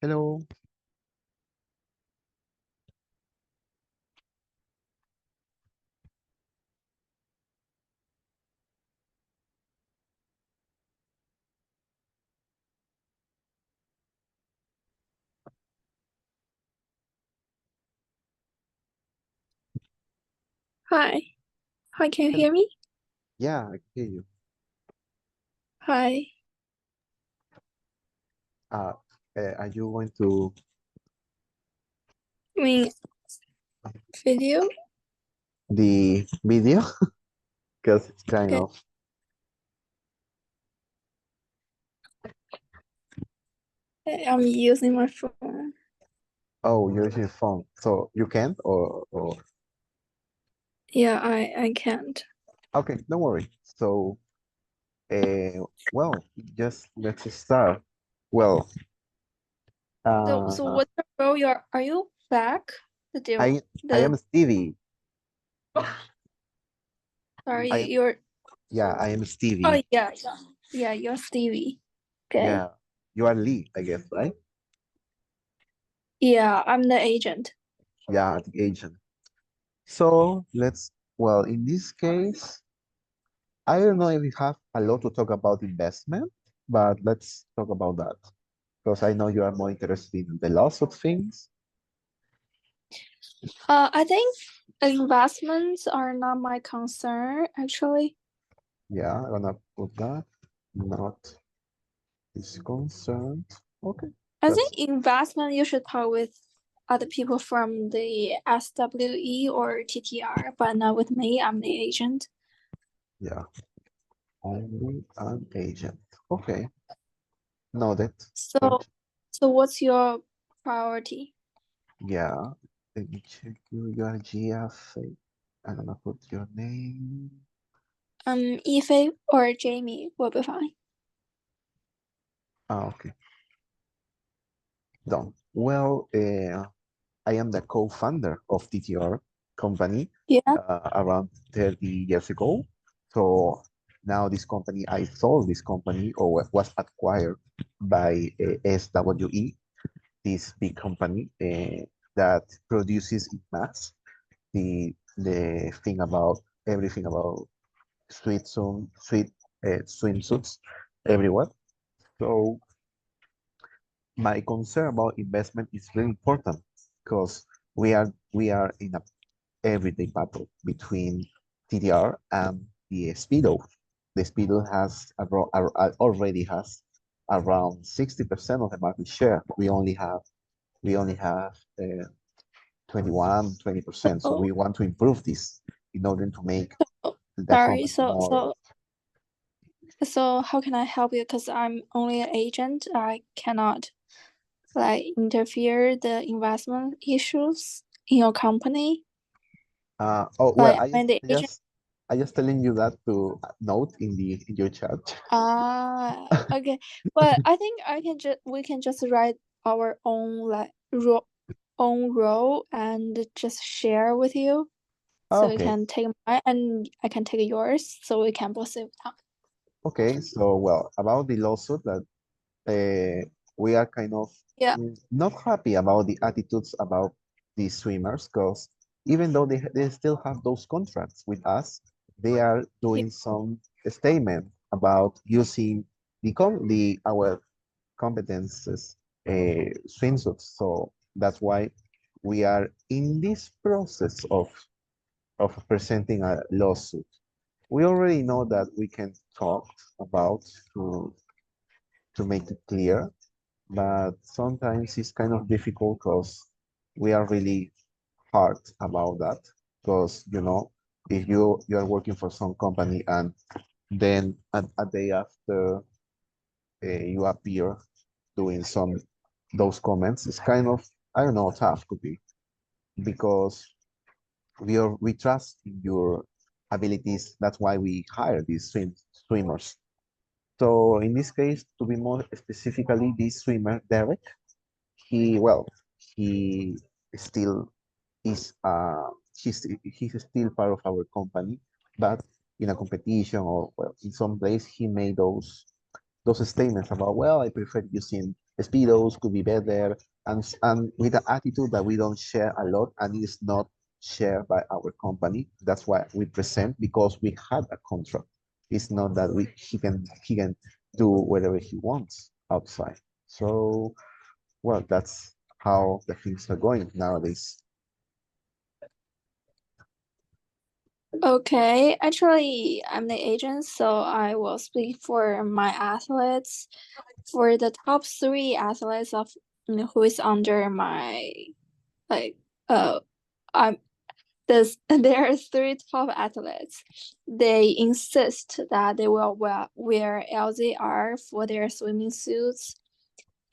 Hello. Hi. Hi, can you Hello. hear me? Yeah, I can hear you. Hi. Are you going to I mean, video? the video? Because it's kind Okay. of, I'm using my phone. oh, you're using phone. So you can't or Yeah, I can't. okay, don't worry. So, well, just let's start. Well, So uh, what's the role are you back? I The am Stevie. sorry, I am, you're yeah, I am oh Stevie. yeah, you're Stevie. Okay. Yeah, you are Lee, I guess, right? Yeah, I'm the agent. Yeah, the agent. So well, in this case, I don't know if we have a lot to talk about investment, but let's talk about that because I know you are more interested in the loss of things. I think investments are not my concern actually. Yeah, I'm gonna put that. Not is concerned. Okay, I that's think investment you should talk with other people from the SWE or TTR, but not with me. I'm the agent. yeah. Only an agent. Okay, noted. So, But so what's your priority? yeah, let me check you. You are GFA. I'm gonna put your name. Yifei or Jamie will be fine. Ah, okay. Done. Well, I am the co-founder of TTR company Yeah. around 30 years ago. So now this company, I sold this company or was acquired by SWE, this big company that produces in mass the thing about everything about sweet swimsuits everywhere. So my concern about investment is very important because we are in a everyday battle between TDR and the Speedo. The Speedo already has around 60% of the market share. We only have 21, 20%. So Oh, we want to improve this in order to make oh, the sorry. company So, more. so, so how can I help you? Because I'm only an agent. I cannot like interfere the investment issues in your company. Oh well, Like I'm the agent. I just telling you that to note in your chat. Okay. But I think we can just write our own own role and just share with you. So you Okay, can take mine and I can take yours. So we can both save time. okay. So well, about the lawsuit that we are kind of Yeah. not happy about the attitudes about these swimmers because even though they still have those contracts with us, they are Yeah. doing some statement about using the our competences swimsuits. So that's why we are in this process of presenting a lawsuit. We already know that we can talk about to make it clear, but sometimes it's kind of difficult because we are really hard about that. Because if you are working for some company and then a day after you appear doing some those comments, it's kind of I don't know tough could be. because we trust in your abilities. That's why we hire these swimmers. So in this case, to be more specifically, this swimmer, Derek, he, well, he still is, he's still part of our company, but in a competition or, well, in some place, he made those statements about, well, I prefer using speedos, could be better, and with the attitude that we don't share a lot and it is not shared by our company. That's why we present, because we had a contract. It's not that he can do whatever he wants outside. So, well, that's how the things are going nowadays. Okay, actually, I'm the agent, so I will speak for my athletes. For the top three athletes of who is under my like I'm this there are three top athletes. They insist that they will wear LZR for their swimming suits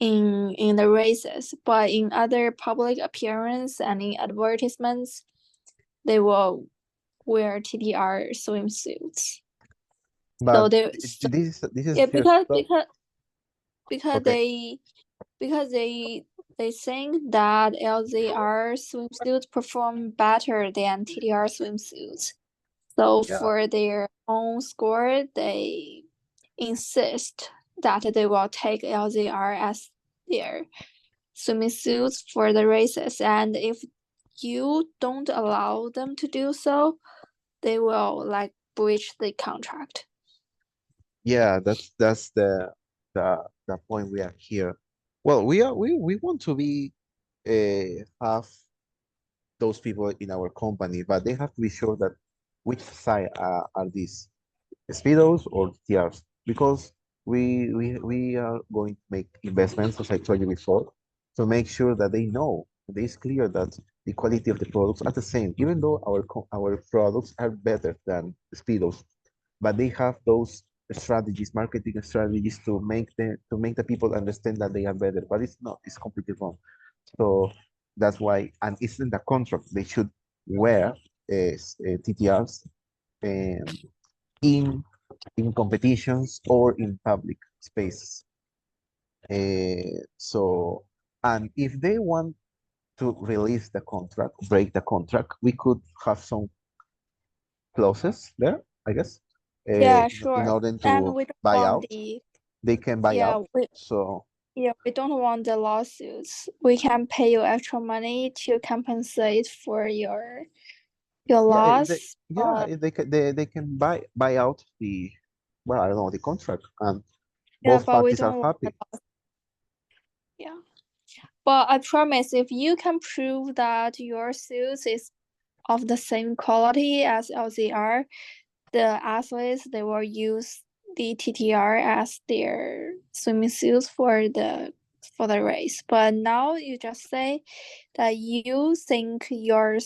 in the races, but in other public appearance and in advertisements, they will wear TTR swimsuits. So But they so, this is yeah your because stuff. because Okay. they think that LZR swimsuits perform better than TTR swimsuits. So Yeah. for their own score, they insist that they will take LZR as their swimming suits for the races. And if you don't allow them to do so, they will like breach the contract. Yeah, that's the point we are here. Well, we want to be have those people in our company, but they have to be sure that which side are these speedos or TRs, because we are going to make investments, as I told you before, to make sure that they know, that it's clear that the quality of the products are the same, even though our products are better than speedos, but they have those strategies, marketing strategies to make the people understand that they are better, but it's not, it's completely wrong. So that's why, and it's in the contract, they should wear TTRs um, in in competitions or in public spaces. So, and if they want to release the contract, break the contract, we could have some clauses there, I guess, Yeah, in sure. order And to we don't buy want out. the They can buy yeah out. we So yeah we don't want the lawsuits. We can pay you extra money to compensate for your yeah, loss. if they can buy out the, well, I don't know, the contract, and Yeah, both but we parties are don't want the happy. yeah. But I promise if you can prove that your suit is of the same quality as LZR, the athletes they will use the TTR as their swimming suits for the race. But now you just say that you think your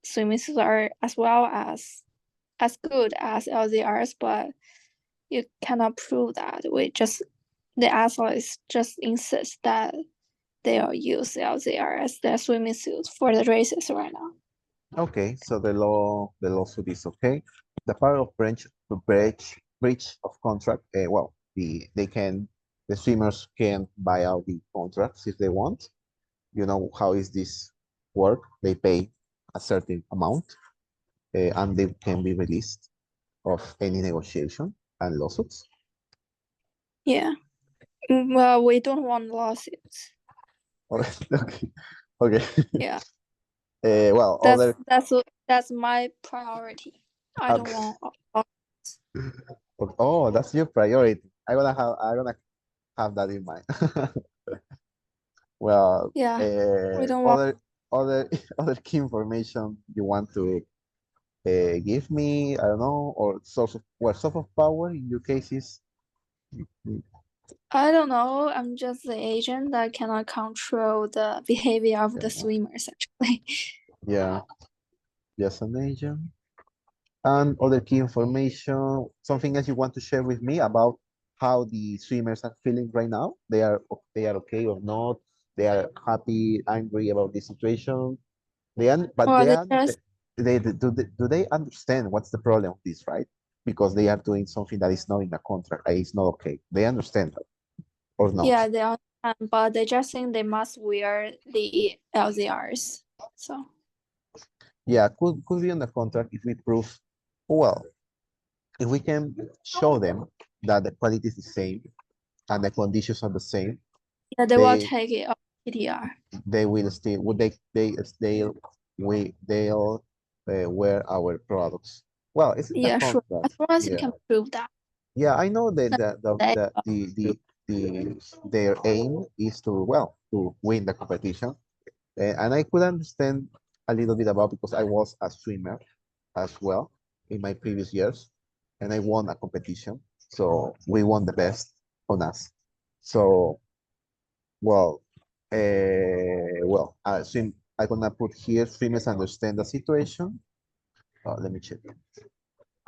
swimming suits are as good as LZRs, but you cannot prove that. The athletes just insist that they'll use LZR as their swimming suits for the races right now. Okay, so the lawsuit is okay. The part of breach of contract. Well, the swimmers can buy out the contracts if they want. You know how is this work? They pay a certain amount, and they can be released of any negotiation and lawsuits. Yeah. Well, we don't want lawsuits. Okay, okay. Yeah. Well, That's other. that's that's my priority. I don't Okay. want Oh, that's your priority. I'm gonna have that in mind. Well, yeah. We don't want other other key information you want to give me, I don't know, or source of power in your case is. Mm, I don't know. I'm just the agent that cannot control the behavior of the yeah, swimmers actually. yeah, just an agent. And other key information, something else you want to share with me about how the swimmers are feeling right now? They are okay or not? They are happy, angry about the situation? But Or they just do they understand what's the problem of this, right? Because they are doing something that is not in the contract, it's not okay. They understand that or not? yeah, they understand, but they just think they must wear the LZRs. So Yeah, could be on the contract if we prove, well, if we can show them that the quality is the same and the conditions are the same, yeah, they will they take it off PTR. they will still would they'll wear our products. Well, it's in the Yeah, sure. As contract. long as you Yeah, can prove that. yeah, I know that They, their aim is to, well, to win the competition. And I could understand a little bit about, because I was a swimmer as well in my previous years, and I won a competition. So we won the best on us. So, well, swim. I'm gonna put here, swimmers understand the situation. Let me check.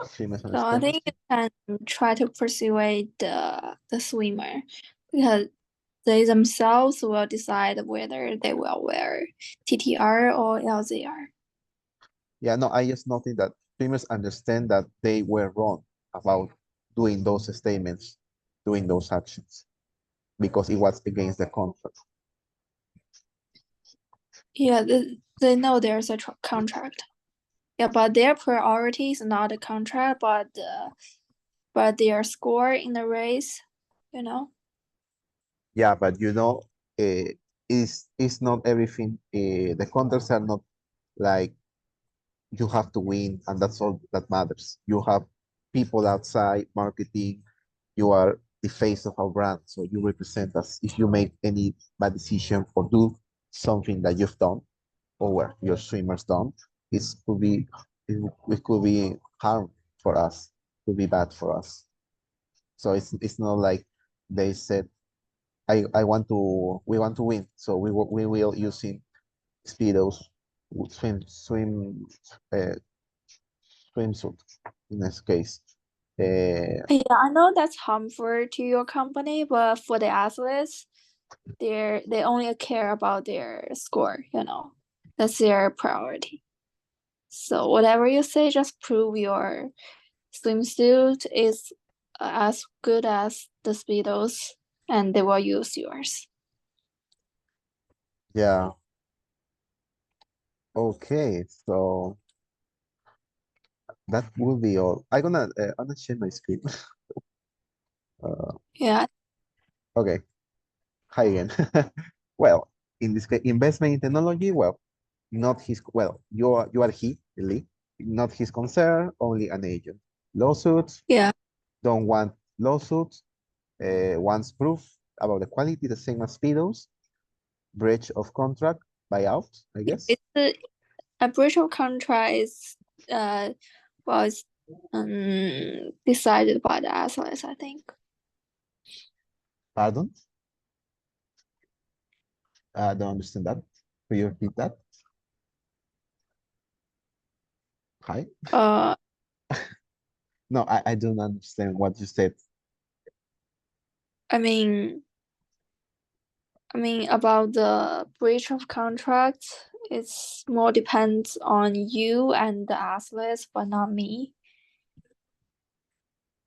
Swimmers so I understand. think you can try to persuade the swimmer because they themselves will decide whether they will wear TTR or LZR. Yeah, no, I just noted that swimmers understand that they were wrong about doing those statements, doing those actions, because it was against the contract. Yeah, they know there's a contract. Yeah, but their priority is not the contract, but their score in the race, you know. Yeah, but it's not everything. The contracts are not like you have to win, and that's all that matters. You have people outside marketing. You are the face of our brand, so you represent us. If you make any bad decision or do something that you've done, or where your swimmers done, it could be harm for us, could be bad for us. So it's not like they said, I want to we want to win, so we will using speedos, swim uh, swimsuit in this case. Yeah, I know that's harmful to your company, but for the athletes, they only care about their score, you know. That's their priority. So whatever you say, just prove your swimsuit is as good as the speedos, and they will use yours. Yeah. Okay. So that will be all. I'm gonna share my screen. Yeah, Okay. Hi again. Well, in this case, investment in technology. Well, not his. Well, you are he, Lee, not his concern. Only an agent. Lawsuits. yeah. Don't want lawsuits. Wants proof about the quality, the same as speedos. Breach of contract, buyout, I guess. It's a breach of contract is was decided by the athletes, I think. Pardon? I don't understand that. Could you repeat that? Hi? Uh, No, I don't understand what you said. I mean, about the breach of contract, it's more depends on you and the athletes, but not me.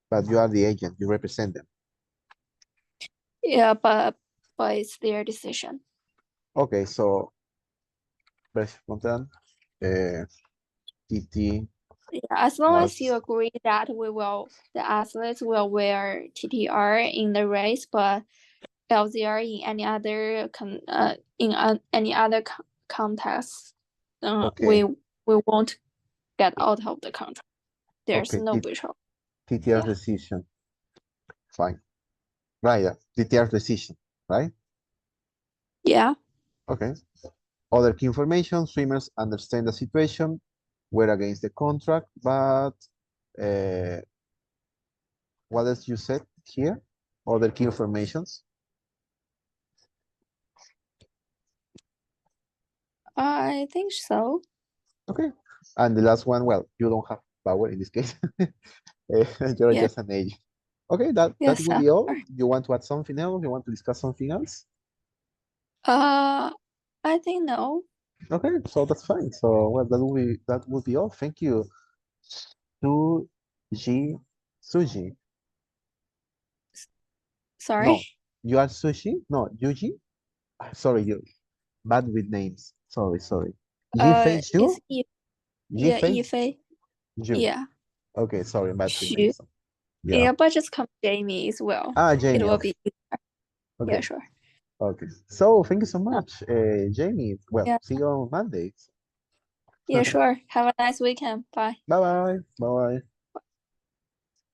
But you are the agent, you represent them. Yeah, but it's their decision. Okay, so breach of contract, TT Yeah, as long as you was agree that the athletes will wear TTR in the race, but LZR in any other any other context, okay. we won't get out of the contract. There's Okay, no breach of. TTR Yeah, decision. Fine. Right, TTR decision, right? yeah. Okay. Other key information, swimmers understand the situation, were against the contract, but uh, what else you said here? Other key informations. I think so. Okay. And the last one, well, you don't have power in this case. You're Yeah. just an agent. Okay, that Yes. will be all. You want to add something else? You want to discuss something else? Uh, I think no. Okay, so that's fine. So well, that will be all. Thank you. Suji, Suji. No, Sorry. you are Sushi? No, Yuji? Sorry, you bad with names. Sorry, sorry. Ji Fei It's Shu? Ji yeah, Fei Yifei. Ju. Yeah. Okay, sorry, bad with Xu. names. Yeah. Yeah, but just come Jamie as well. Ah, It Jamie. will Okay, be yeah, okay, sure. okay. So thank you so Uh, much, Jamie. Well, yeah, see you on Monday. yeah, sure. Have a nice weekend. Bye. Bye bye. Bye bye.